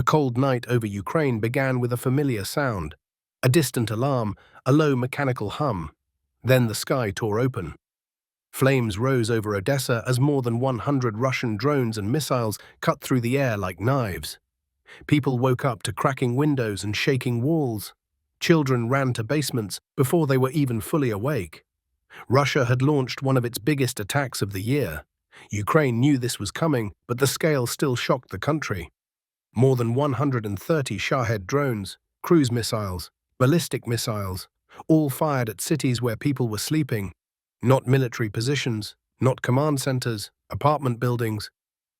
A cold night over Ukraine began with a familiar sound, a distant alarm, a low mechanical hum. Then the sky tore open. Flames rose over Odessa as more than 100 Russian drones and missiles cut through the air like knives. People woke up to cracking windows and shaking walls. Children ran to basements before they were even fully awake. Russia had launched one of its biggest attacks of the year. Ukraine knew this was coming, but the scale still shocked the country. More than 130 Shahed drones, cruise missiles, ballistic missiles, all fired at cities where people were sleeping. Not military positions, not command centers, apartment buildings,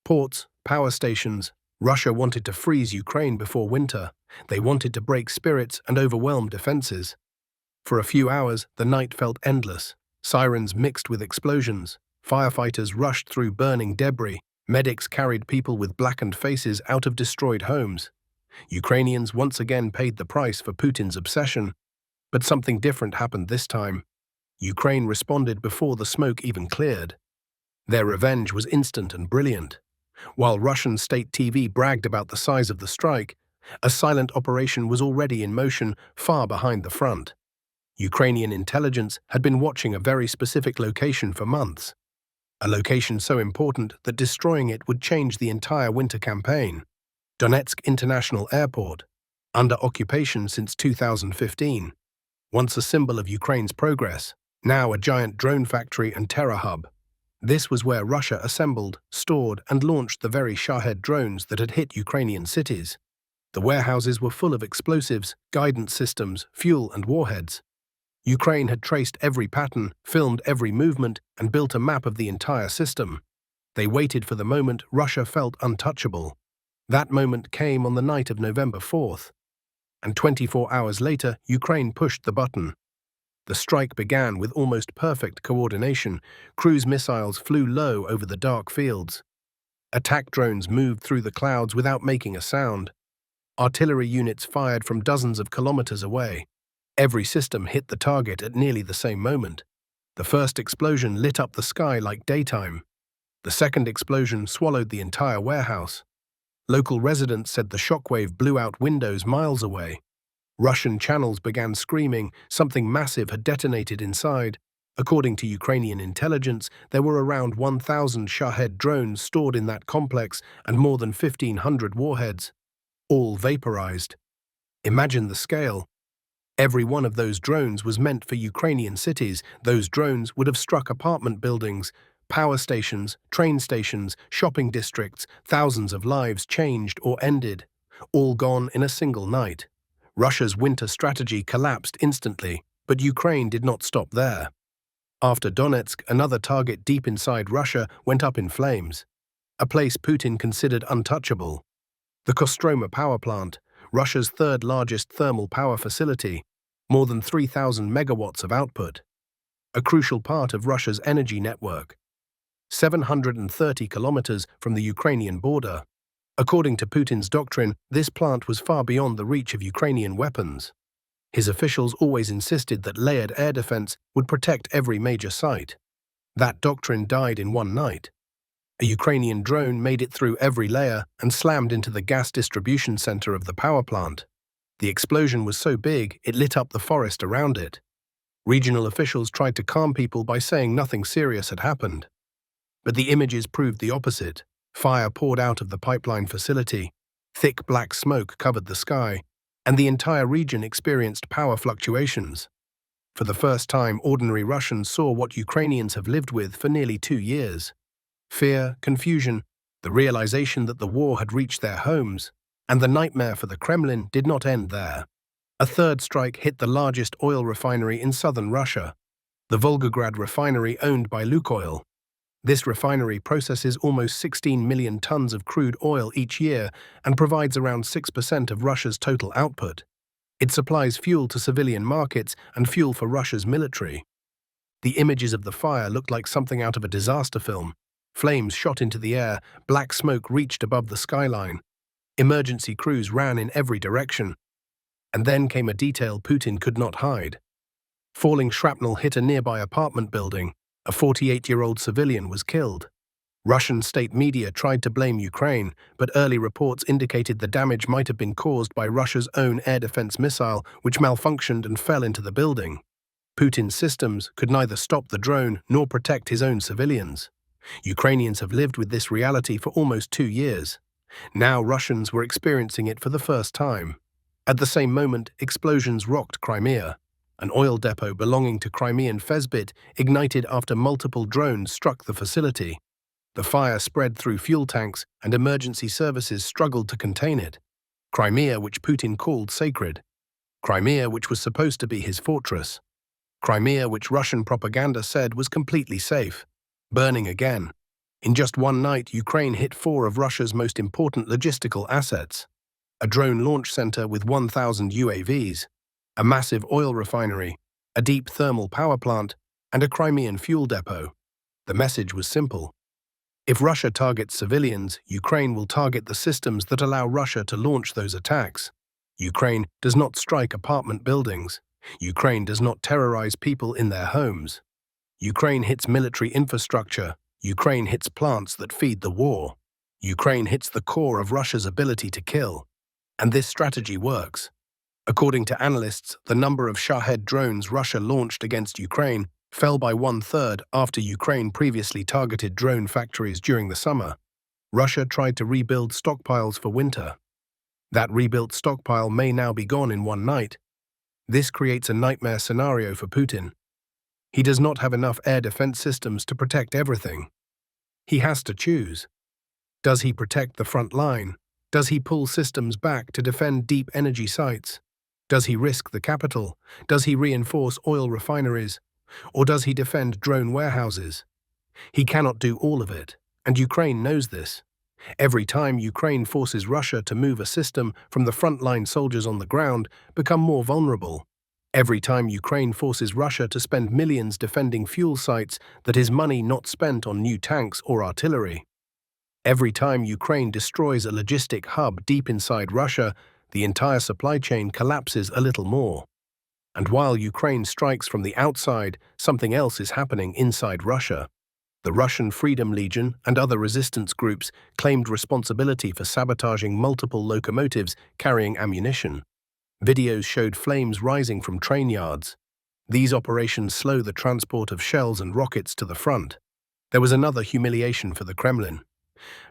ports, power stations. Russia wanted to freeze Ukraine before winter. They wanted to break spirits and overwhelm defenses. For a few hours, the night felt endless. Sirens mixed with explosions. Firefighters rushed through burning debris. Medics carried people with blackened faces out of destroyed homes. Ukrainians once again paid the price for Putin's obsession. But something different happened this time. Ukraine responded before the smoke even cleared. Their revenge was instant and brilliant. While Russian state TV bragged about the size of the strike, a silent operation was already in motion far behind the front. Ukrainian intelligence had been watching a very specific location for months. A location so important that destroying it would change the entire winter campaign. Donetsk International Airport, under occupation since 2015. Once a symbol of Ukraine's progress, now a giant drone factory and terror hub. This was where Russia assembled, stored, and launched the very Shahed drones that had hit Ukrainian cities. The warehouses were full of explosives, guidance systems, fuel, and warheads. Ukraine had traced every pattern, filmed every movement, and built a map of the entire system. They waited for the moment Russia felt untouchable. That moment came on the night of November 4th. And 24 hours later, Ukraine pushed the button. The strike began with almost perfect coordination. Cruise missiles flew low over the dark fields. Attack drones moved through the clouds without making a sound. Artillery units fired from dozens of kilometers away. Every system hit the target at nearly the same moment. The first explosion lit up the sky like daytime. The second explosion swallowed the entire warehouse. Local residents said the shockwave blew out windows miles away. Russian channels began screaming something massive had detonated inside. According to Ukrainian intelligence, there were around 1,000 Shahed drones stored in that complex and more than 1,500 warheads, all vaporized. Imagine the scale. Every one of those drones was meant for Ukrainian cities. Those drones would have struck apartment buildings, power stations, train stations, shopping districts. Thousands of lives changed or ended, all gone in a single night. Russia's winter strategy collapsed instantly, but Ukraine did not stop there. After Donetsk, another target deep inside Russia went up in flames, a place Putin considered untouchable. The Kostroma power plant, Russia's third-largest thermal power facility, more than 3,000 megawatts of output. A crucial part of Russia's energy network. 730 kilometers from the Ukrainian border. According to Putin's doctrine, this plant was far beyond the reach of Ukrainian weapons. His officials always insisted that layered air defense would protect every major site. That doctrine died in one night. A Ukrainian drone made it through every layer and slammed into the gas distribution center of the power plant. The explosion was so big it lit up the forest around it. Regional officials tried to calm people by saying nothing serious had happened. But the images proved the opposite. Fire poured out of the pipeline facility, thick black smoke covered the sky, and the entire region experienced power fluctuations. For the first time, ordinary Russians saw what Ukrainians have lived with for nearly 2 years. Fear, confusion, the realization that the war had reached their homes, and the nightmare for the Kremlin did not end there. A third strike hit the largest oil refinery in southern Russia, the Volgograd refinery owned by Lukoil. This refinery processes almost 16 million tons of crude oil each year and provides around 6% of Russia's total output. It supplies fuel to civilian markets and fuel for Russia's military. The images of the fire looked like something out of a disaster film. Flames shot into the air, black smoke reached above the skyline. Emergency crews ran in every direction. And then came a detail Putin could not hide. Falling shrapnel hit a nearby apartment building. A 48-year-old civilian was killed. Russian state media tried to blame Ukraine, but early reports indicated the damage might have been caused by Russia's own air defense missile, which malfunctioned and fell into the building. Putin's systems could neither stop the drone nor protect his own civilians. Ukrainians have lived with this reality for almost 2 years. Now Russians were experiencing it for the first time. At the same moment, explosions rocked Crimea. An oil depot belonging to Crimean Fezbit ignited after multiple drones struck the facility. The fire spread through fuel tanks, and emergency services struggled to contain it. Crimea, which Putin called sacred. Crimea, which was supposed to be his fortress. Crimea, which Russian propaganda said was completely safe. Burning again. In just one night, Ukraine hit 4 of Russia's most important logistical assets. A drone launch center with 1,000 UAVs, a massive oil refinery, a deep thermal power plant, and a Crimean fuel depot. The message was simple. If Russia targets civilians, Ukraine will target the systems that allow Russia to launch those attacks. Ukraine does not strike apartment buildings. Ukraine does not terrorize people in their homes. Ukraine hits military infrastructure. Ukraine hits plants that feed the war. Ukraine hits the core of Russia's ability to kill. And this strategy works. According to analysts, the number of Shahed drones Russia launched against Ukraine fell by 1/3 after Ukraine previously targeted drone factories during the summer. Russia tried to rebuild stockpiles for winter. That rebuilt stockpile may now be gone in one night. This creates a nightmare scenario for Putin. He does not have enough air defense systems to protect everything. He has to choose. Does he protect the front line? Does he pull systems back to defend deep energy sites? Does he risk the capital? Does he reinforce oil refineries? Or does he defend drone warehouses? He cannot do all of it, and Ukraine knows this. Every time Ukraine forces Russia to move a system from the frontline soldiers on the ground become more vulnerable. Every time Ukraine forces Russia to spend millions defending fuel sites, that is money not spent on new tanks or artillery. Every time Ukraine destroys a logistic hub deep inside Russia, the entire supply chain collapses a little more. And while Ukraine strikes from the outside, something else is happening inside Russia. The Russian Freedom Legion and other resistance groups claimed responsibility for sabotaging multiple locomotives carrying ammunition. Videos showed flames rising from train yards. These operations slow the transport of shells and rockets to the front. There was another humiliation for the Kremlin.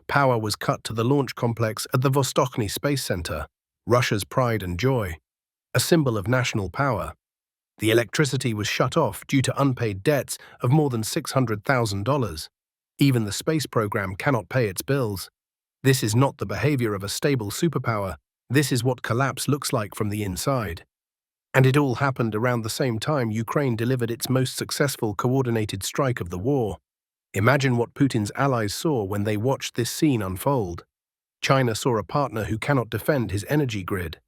Power was cut to the launch complex at the Vostochny Space Center, Russia's pride and joy, a symbol of national power. The electricity was shut off due to unpaid debts of more than $600,000. Even the space program cannot pay its bills. This is not the behavior of a stable superpower. This is what collapse looks like from the inside. And it all happened around the same time Ukraine delivered its most successful coordinated strike of the war. Imagine what Putin's allies saw when they watched this scene unfold. China saw a partner who cannot defend his energy grid.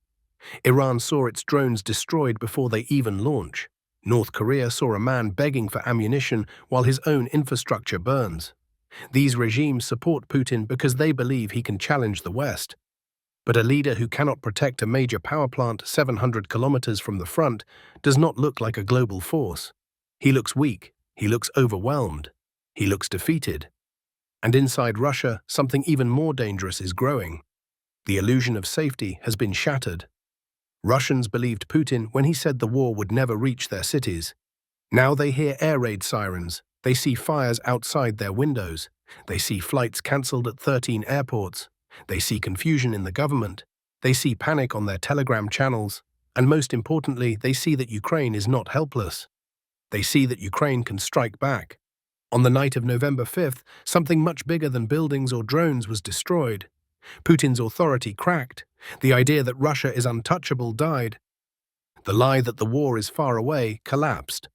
Iran saw its drones destroyed before they even launch. North Korea saw a man begging for ammunition while his own infrastructure burns. These regimes support Putin because they believe he can challenge the West. But a leader who cannot protect a major power plant 700 kilometers from the front does not look like a global force. He looks weak, he looks overwhelmed, he looks defeated. And inside Russia, something even more dangerous is growing. The illusion of safety has been shattered. Russians believed Putin when he said the war would never reach their cities. Now they hear air raid sirens, they see fires outside their windows, they see flights cancelled at 13 airports, they see confusion in the government, they see panic on their Telegram channels, and most importantly, they see that Ukraine is not helpless. They see that Ukraine can strike back. On the night of November 5th, something much bigger than buildings or drones was destroyed. Putin's authority cracked. The idea that Russia is untouchable died. The lie that the war is far away collapsed.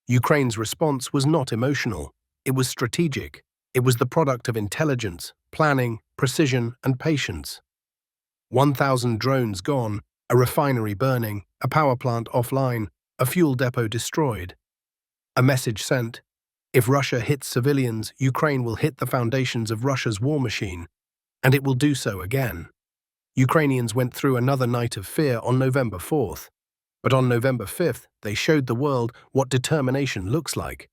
Ukraine's response was not emotional. It was strategic. It was the product of intelligence, planning, precision, and patience. 1,000 drones gone, a refinery burning, a power plant offline, a fuel depot destroyed. A message sent: if Russia hits civilians, Ukraine will hit the foundations of Russia's war machine, and it will do so again. Ukrainians went through another night of fear on November 4th, but on November 5th they showed the world what determination looks like.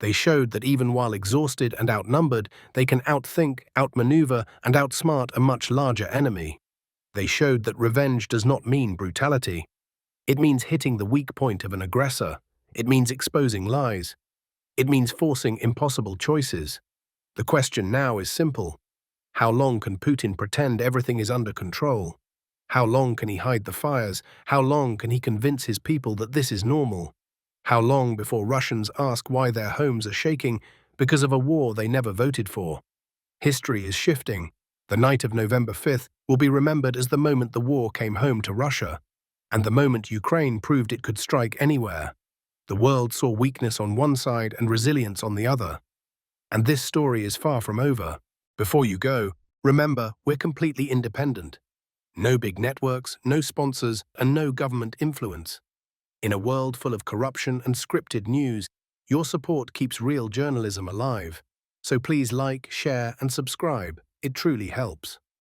They showed that even while exhausted and outnumbered, they can outthink, outmaneuver, and outsmart a much larger enemy. They showed that revenge does not mean brutality. It means hitting the weak point of an aggressor. It means exposing lies. It means forcing impossible choices. The question now is simple. How long can Putin pretend everything is under control? How long can he hide the fires? How long can he convince his people that this is normal? How long before Russians ask why their homes are shaking because of a war they never voted for? History is shifting. The night of November 5th will be remembered as the moment the war came home to Russia, and the moment Ukraine proved it could strike anywhere. The world saw weakness on one side and resilience on the other. And this story is far from over. Before you go, remember, we're completely independent. No big networks, no sponsors, and no government influence. In a world full of corruption and scripted news, your support keeps real journalism alive. So please like, share, and subscribe. It truly helps.